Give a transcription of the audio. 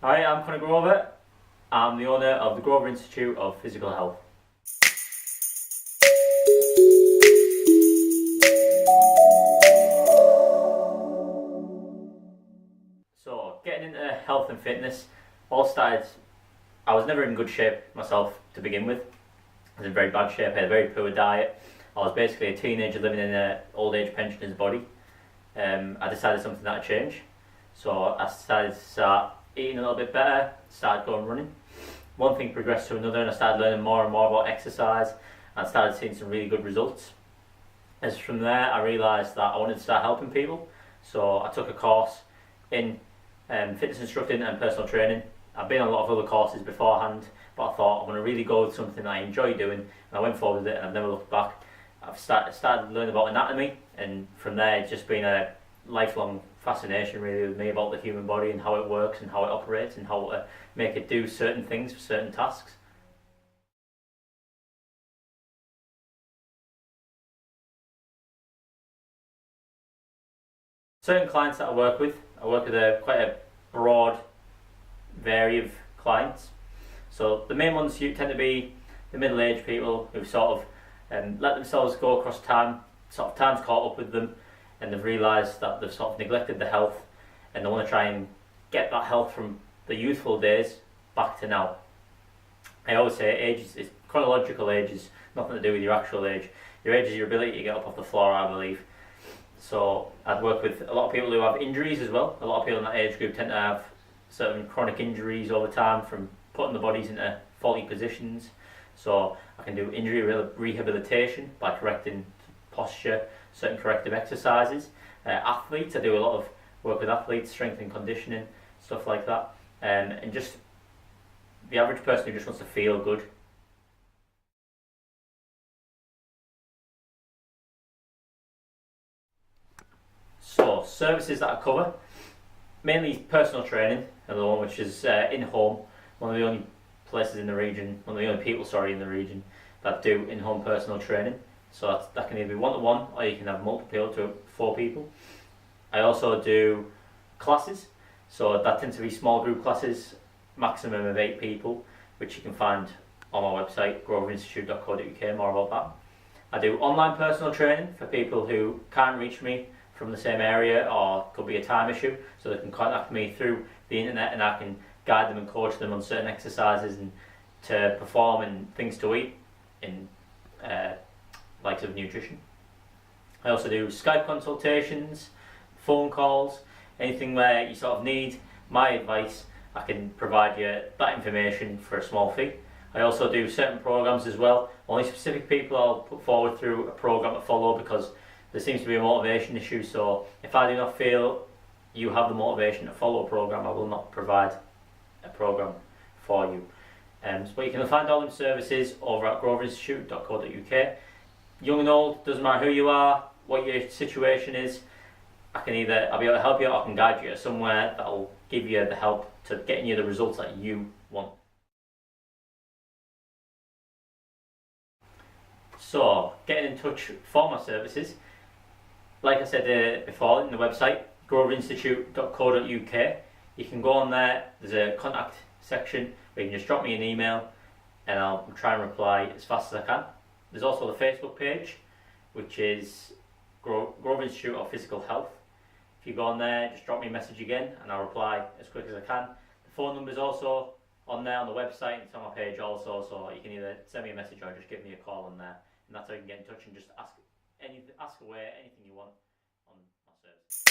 Hi, I'm Conor Grover. I'm the owner of the Grover Institute of Physical Health. So, getting into health and fitness all started. I was never in good shape myself to begin with. I was in very bad shape, I had a very poor diet. I was basically a teenager living in an old age pensioner's body. I decided something that would change. So I decided to start eating a little bit better, started going running. One thing progressed to another, and I started learning more and more about exercise and started seeing some really good results. As from there, I realised that I wanted to start helping people. So I took a course in fitness instructing and personal training. I've been on a lot of other courses beforehand, but I thought I want to really go with something that I enjoy doing, and I went forward with it and I've never looked back. I've started learning about anatomy, and from there it's just been a lifelong fascination really with me about the human body and how it works and how it operates and how to make it do certain things for certain tasks. Certain clients that I work with quite a broad variety of clients. So the main ones tend to be the middle-aged people who've sort of let themselves go across time, sort of time's caught up with them, and they've realised that they've sort of neglected the health, and they want to try and get that health from the youthful days back to now. I always say is chronological age is nothing to do with your actual age. Your age is your ability to get up off the floor, I believe. So I'd work with a lot of people who have injuries as well. A lot of people in that age group tend to have certain chronic injuries over time from putting the bodies into faulty positions. So I can do injury rehabilitation by correcting posture, certain corrective exercises. Athletes, I do a lot of work with athletes, strength and conditioning, stuff like that. And just the average person who just wants to feel good. So services that I cover, mainly personal training, another one which is in-home. One of the only places in the region, one of the only people, sorry, in the region that do in-home personal training. So that can either be one-to-one or you can have multiple to 4 people. I also do classes, so that tends to be small group classes, maximum of 8 people, which you can find on my website, groverinstitute.co.uk, more about that. I do online personal training for people who can't reach me from the same area or could be a time issue, so they can contact me through the internet and I can guide them and coach them on certain exercises and to perform and things to eat in likes of nutrition. I also do Skype consultations, phone calls, anything where you sort of need my advice. I can provide you that information for a small fee. I also do certain programs as well. Only specific people I'll put forward through a program to follow because there seems to be a motivation issue. So if I do not feel you have the motivation to follow a program, I will not provide a program for you. But you can find all them services over at groverinstitute.co.uk. Young and old, doesn't matter who you are, what your situation is. I'll be able to help you, or I can guide you to somewhere that'll give you the help to getting you the results that you want. So, getting in touch for my services, like I said before in the website, groverinstitute.co.uk, you can go on there, there's a contact section where you can just drop me an email and I'll try and reply as fast as I can. There's also the Facebook page, which is Grover Institute of Physical Health. If you go on there, just drop me a message again and I'll reply as quick as I can. The phone number is also on there on the website, it's on my page also, so you can either send me a message or just give me a call on there. And that's how you can get in touch and just ask away anything you want on my service.